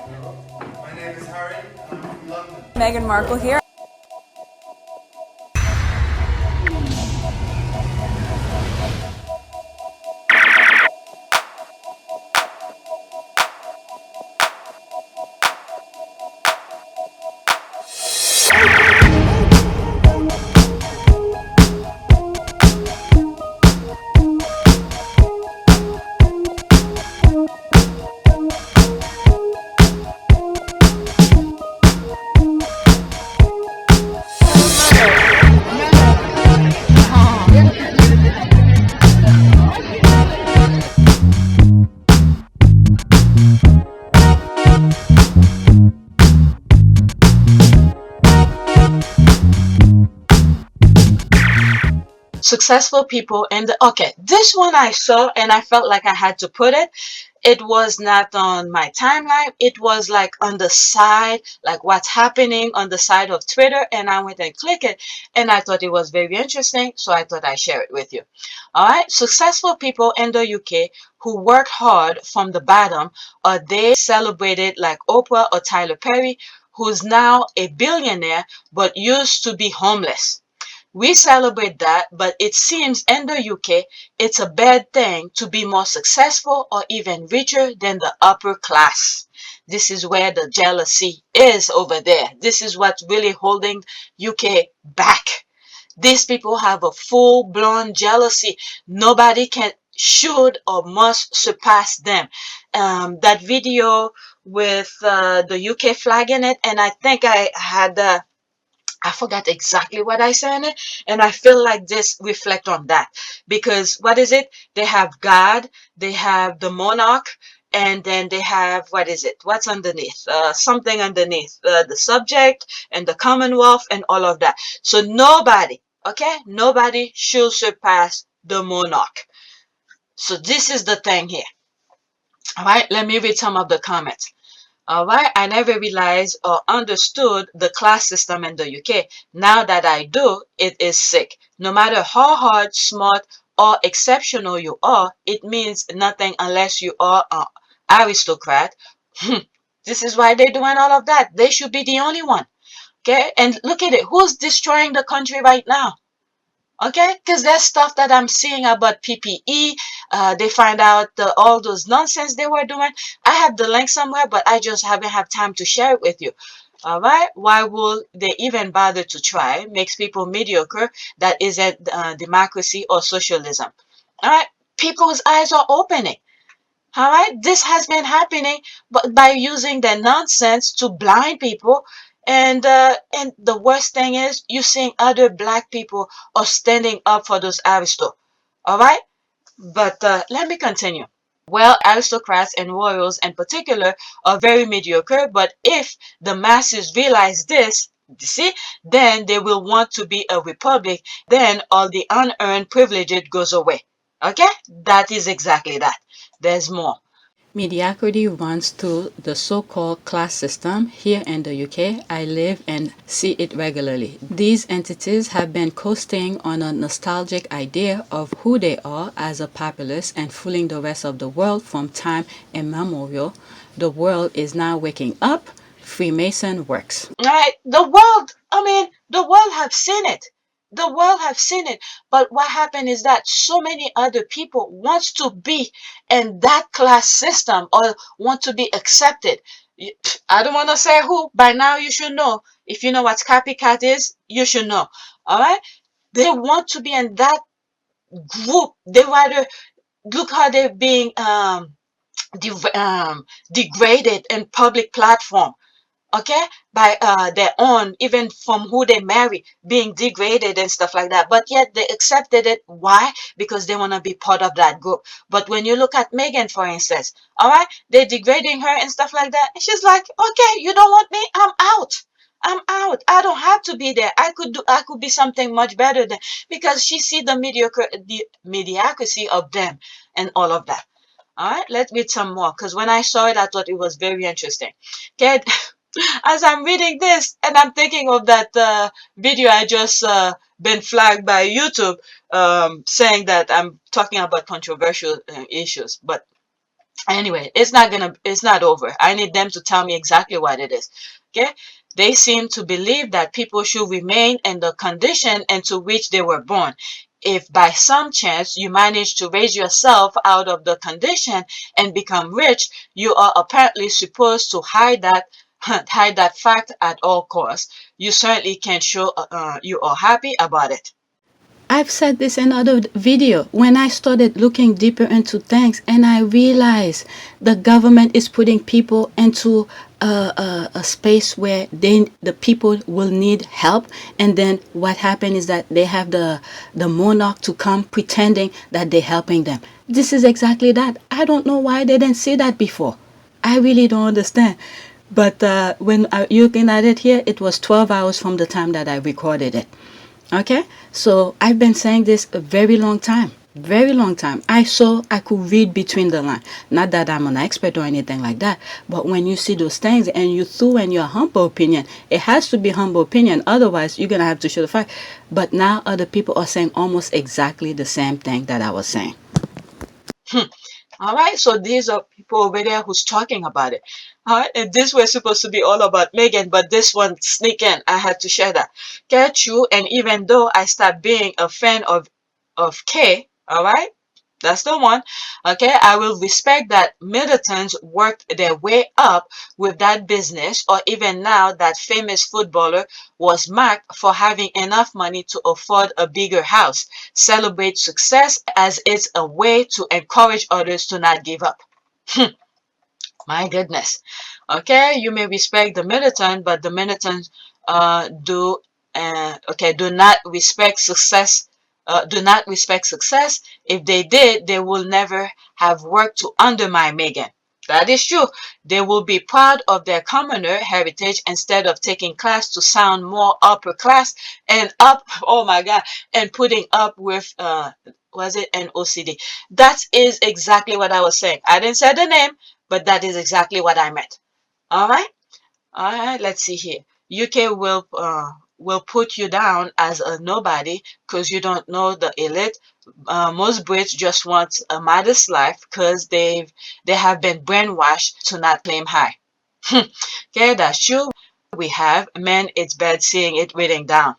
My name is Harry, and I'm from London. Meghan Markle here. Successful people and okay, this one I saw and I felt like I had to put it. It was not on my timeline, it was like on the side, like what's happening on the side of Twitter, and I went and clicked it, and I thought it was very interesting, so I thought I'd share it with you. All right, successful people in the UK who work hard from the bottom, or they celebrated like Oprah or Tyler Perry, who's now a billionaire but used to be homeless. We celebrate that, but it seems in the UK it's a bad thing to be more successful or even richer than the upper class. This is where the jealousy is over there. This is what's really holding UK back. These people have a full-blown jealousy. Nobody can, should, or must surpass them. That video with the UK flag in it, and I think I had I forgot exactly what I said in it, and I feel like this reflect on that because what is it? They have God, they have the monarch, and then they have what is it? What's underneath? Something underneath the subject and the Commonwealth and all of that. So nobody, okay, nobody should surpass the monarch. So this is the thing here. All right, let me read some of the comments. All right, I never realized or understood the class system in the UK. Now that I do, it is sick. No matter how hard, smart, or exceptional you are, it means nothing unless you are an aristocrat. This is why they're doing all of that. They should be the only one. Okay, and look at it. Who's destroying the country right now? Okay, because there's stuff that I'm seeing about PPE. They find out all those nonsense they were doing. I have the link somewhere, but I just haven't had time to share it with you. All right, why will they even bother to try? Makes people mediocre. That isn't democracy or socialism. All right, people's eyes are opening. All right, this has been happening, but by using the nonsense to blind people, and the worst thing is you seeing other black people are standing up for those aristo. All right, but let me continue. Well, aristocrats and royals in particular are very mediocre, but if the masses realize this, you see, then they will want to be a republic. Then all the unearned privilege goes away. Okay, that is exactly that. There's more. Mediocrity runs through the so-called class system. Here in the UK, I live and see it regularly. These entities have been coasting on a nostalgic idea of who they are as a populace and fooling the rest of the world from time immemorial. The world is now waking up. Freemason works. Right, the world, I mean, the world have seen it. The world have seen it. But what happened is that so many other people wants to be in that class system or want to be accepted. I don't want to say who. By now you should know. If you know what copycat is, you should know. All right? They want to be in that group. They rather look how they're being degraded in public platform, okay, by their own, even from who they marry, being degraded and stuff like that, but yet they accepted it. Why? Because they want to be part of that group. But when you look at Megan, for instance, all right, they're degrading her and stuff like that, and she's like, okay, you don't want me, I'm out. I'm out. I don't have to be there. I could be something much better than, because she see the mediocrity of them and all of that. All right, let's read some more, because when I saw it, I thought it was very interesting. Okay, as I'm reading this and I'm thinking of that video I just been flagged by YouTube, saying that I'm talking about controversial issues. But Anyway, it's not over. I need them to tell me exactly what it is. Okay? They seem to believe that people should remain in the condition into which they were born. If by some chance you manage to raise yourself out of the condition and become rich, you are apparently supposed to hide that hide that fact at all costs. You certainly can show you are happy about it. I've said this in other video when I started looking deeper into things, and I realized the government is putting people into a space where the people will need help, and then what happened is that they have the monarch to come pretending that they're helping them. This is exactly that. I don't know why they didn't see that before. I really don't understand. But when you're looking at it here, it was 12 hours from the time that I recorded it. Okay, so I've been saying this a very long time. Very long time. I saw I could read between the lines. Not that I'm an expert or anything like that, but when you see those things and you throw in your humble opinion, it has to be humble opinion. Otherwise, you're gonna have to show the fact. But now other people are saying almost exactly the same thing that I was saying. All right, so these are people over there who's talking about it. All right, and this was supposed to be all about Megan, but this one sneak in. I had to share that. Get you, and even though I stopped being a fan of K, all right, that's the one. Okay, I will respect that Middletons worked their way up with that business, or even now that famous footballer was marked for having enough money to afford a bigger house. Celebrate success as it's a way to encourage others to not give up. My goodness. Okay, you may respect the Middleton, but the Middletons do not respect success. Do not respect success. If they did, they will never have worked to undermine Megan. That is true. They will be proud of their commoner heritage instead of taking class to sound more upper class and up. Oh my God! And putting up with was it an OCD? That is exactly what I was saying. I didn't say the name, but that is exactly what I meant. All right. All right, let's see here. UK will put you down as a nobody because you don't know the elite. Most Brits just want a modest life because they have been brainwashed to not claim high. Okay, that's true. We have, man, it's bad seeing it written down.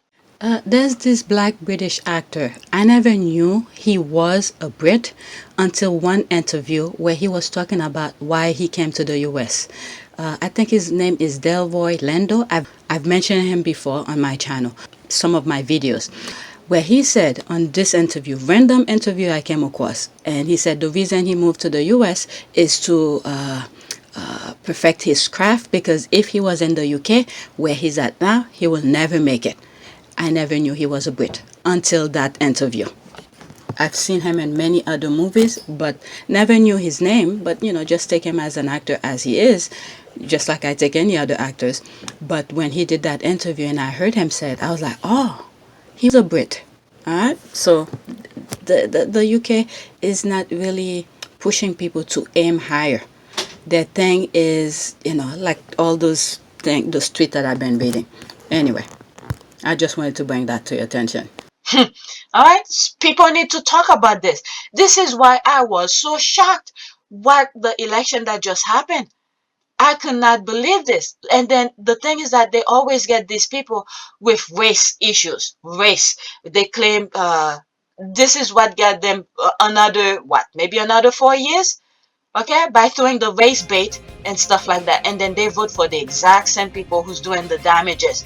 There's this black British actor. I never knew he was a Brit until one interview where he was talking about why he came to the US. I think his name is Delroy Lando. I've mentioned him before on my channel, some of my videos, where he said on this interview, random interview I came across, and he said the reason he moved to the US is to perfect his craft, because if he was in the UK, where he's at now, he will never make it. I never knew he was a Brit until that interview. I've seen him in many other movies, but never knew his name. But, just take him as an actor as he is, just like I take any other actors. But when he did that interview and I heard him say it, I was like, oh, he was a Brit. All right? So the UK is not really pushing people to aim higher. Their thing is, like all those things, those tweets that I've been reading. Anyway, I just wanted to bring that to your attention. All right, people need to talk about this. This is why I was so shocked what the election that just happened. I could not believe this. And then the thing is that they always get these people with race issues. Race. They claim this is what got them maybe another 4 years? Okay, by throwing the race bait and stuff like that. And then they vote for the exact same people who's doing the damages.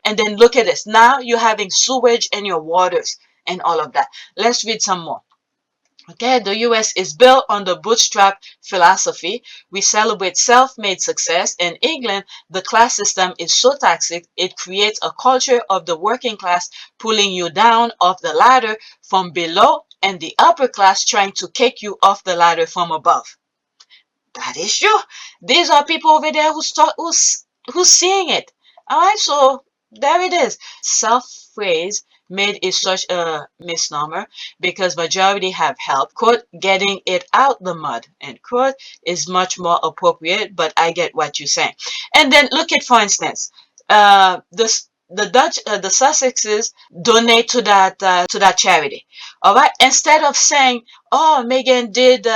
And then look at this. Now you're having sewage in your waters and all of that. Let's read some more. Okay, the US is built on the bootstrap philosophy. We celebrate self-made success. In England, the class system is so toxic, it creates a culture of the working class pulling you down off the ladder from below and the upper class trying to kick you off the ladder from above. That is true. These are people over there who's seeing it. All right, so there it is. Self phrase made is such a misnomer because majority have help. Quote, getting it out the mud, end quote, is much more appropriate, but I get what you're saying. And then look at, for instance, the Dutch, the Sussexes donate to that charity. All right, instead of saying, "Oh, Megan did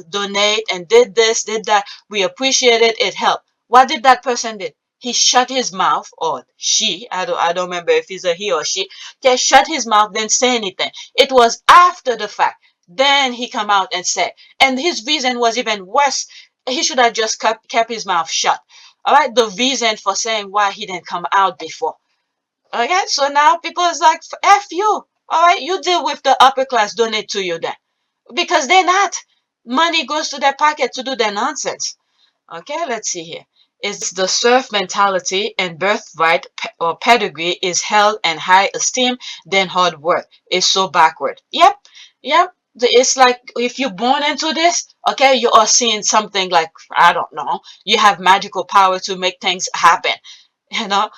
donate and did this, did that. We appreciate it. It helped." What did that person did? He shut his mouth, or she. I don't remember if it's a he or she. Okay, shut his mouth, didn't say anything. It was after the fact. Then he come out and said, and his reason was even worse. He should have just kept his mouth shut. All right, the reason for saying why he didn't come out before. Okay, so now people is like, F you. All right, you deal with the upper class, donate to you then. Because they're not. Money goes to their pocket to do their nonsense. Okay, let's see here. Is the serf mentality and birthright or pedigree is held in high esteem, then hard work is so backward. Yep, yep. It's like if you're born into this, okay, you are seeing something like, I don't know, you have magical power to make things happen. You know,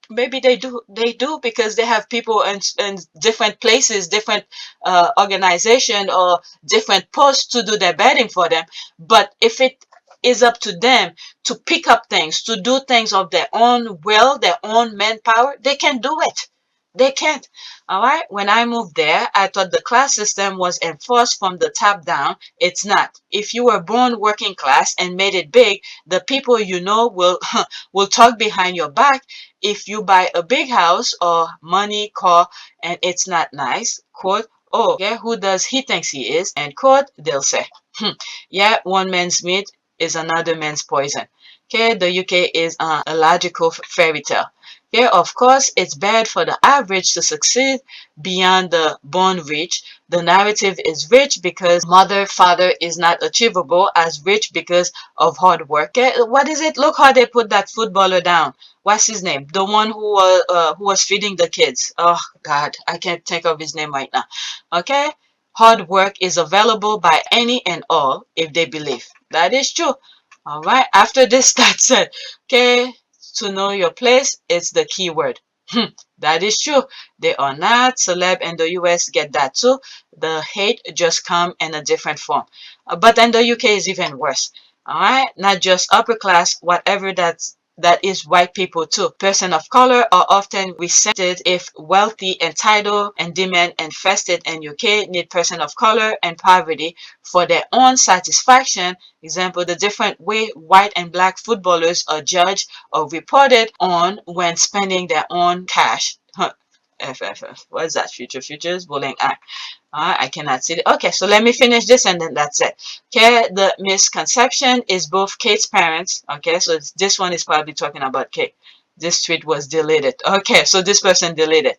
maybe they do because they have people in different places, different organization or different posts to do their betting for them. But if it is up to them to pick up things, to do things of their own will, their own manpower, they can do it. They can't. All right. When I moved there, I thought the class system was enforced from the top down. It's not. If you were born working class and made it big, the people you know will will talk behind your back. If you buy a big house or money, car, and it's not nice, quote, "Oh, yeah, who does he thinks he is?" End quote, they'll say. Yeah, one man's meat is another man's poison. Okay, the UK is a logical fairy tale. Yeah, of course, it's bad for the average to succeed beyond the born rich. The narrative is rich because mother, father is not achievable as rich because of hard work. Okay, what is it? Look how they put that footballer down. What's his name? The one who was feeding the kids. Oh God, I can't think of his name right now. Okay, hard work is available by any and all if they believe. That is true. All right. After this, that's it. Okay. To know your place is the key word. That is true. They are not. Celeb in the US get that too. The hate just come in a different form. But in the UK is even worse. All right. Not just upper class, whatever that is white people too. Person of color are often resented if wealthy, entitled, and demand infested in UK need person of color and poverty for their own satisfaction. Example, the different way white and black footballers are judged or reported on when spending their own cash. FFF. What is that? Futures Bowling Act. I cannot see it. Okay, so let me finish this and then that's it. Okay, the misconception is both Kate's parents. Okay, so this one is probably talking about Kate. This tweet was deleted. Okay, so this person deleted.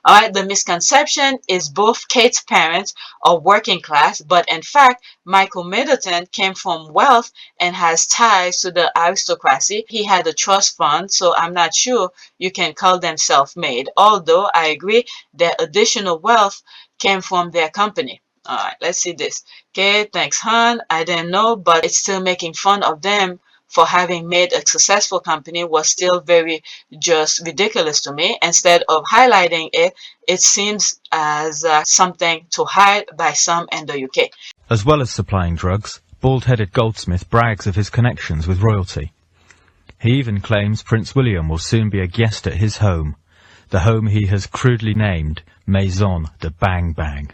All right, the misconception is both Kate's parents are working class, but in fact, Michael Middleton came from wealth and has ties to the aristocracy. He had a trust fund, so I'm not sure you can call them self-made, although I agree their additional wealth came from their company. All right, let's see this. Okay, thanks, Han. I didn't know, but it's still making fun of them for having made a successful company was still very just ridiculous to me. Instead of highlighting it, it seems as something to hide by some in the UK. As well as supplying drugs, bald-headed Goldsmith brags of his connections with royalty. He even claims Prince William will soon be a guest at his home, the home he has crudely named Maison de Bang Bang.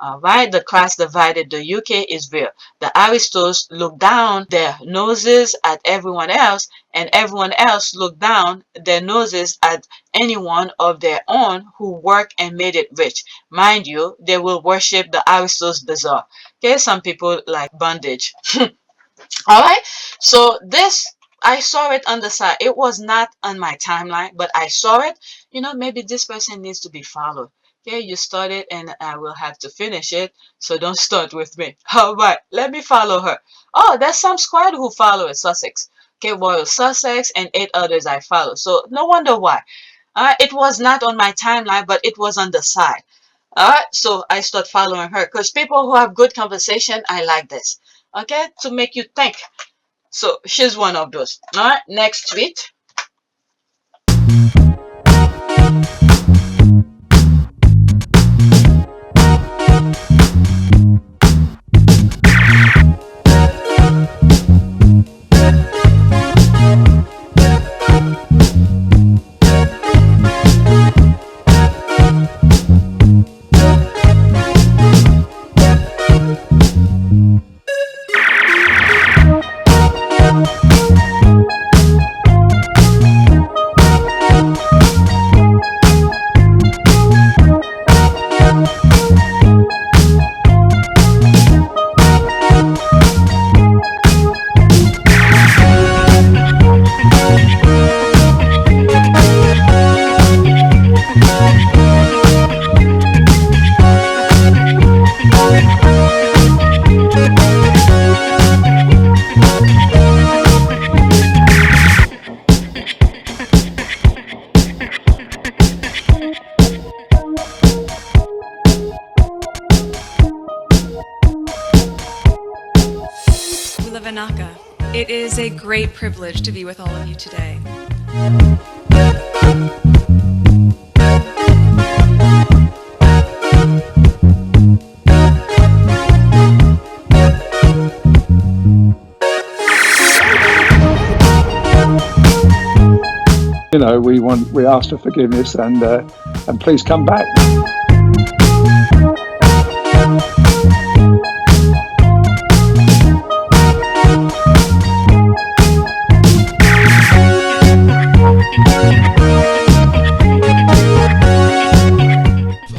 All right, the class divided the UK is real. The aristos look down their noses at everyone else, and everyone else look down their noses at anyone of their own who work and made it rich. Mind you, they will worship the aristos bizarre. Okay, some people like bondage. All right, so this I saw it on the side. It was not on my timeline, but I saw it. You know, maybe this person needs to be followed. Okay, you started and I will have to finish it, so don't start with me. All right, let me follow her. Oh, there's some squad who follow it, Sussex. Okay, Royal Sussex and 8 others I follow. So no wonder why. It was not on my timeline, but it was on the side. Alright, so I start following her because people who have good conversation, I like this. Okay, to make you think. So she's one of those. Alright, next tweet. It is a great privilege to be with all of you today. You know, we ask for forgiveness and please come back.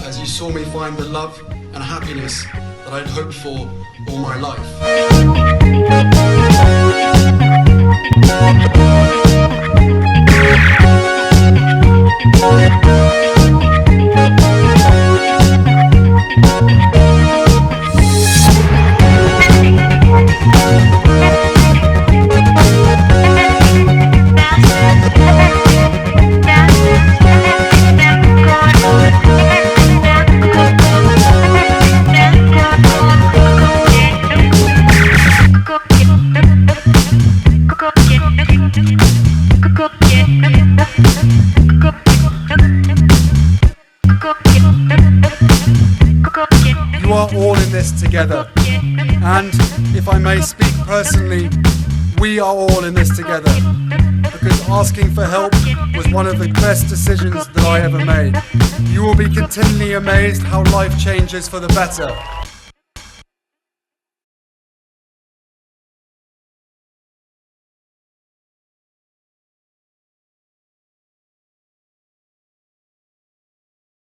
As you saw me find the love and happiness that I'd hoped for all my life. You are all in this together, and if I may speak personally, we are all in this together, because asking for help was one of the best decisions that I ever made. You will be continually amazed how life changes for the better.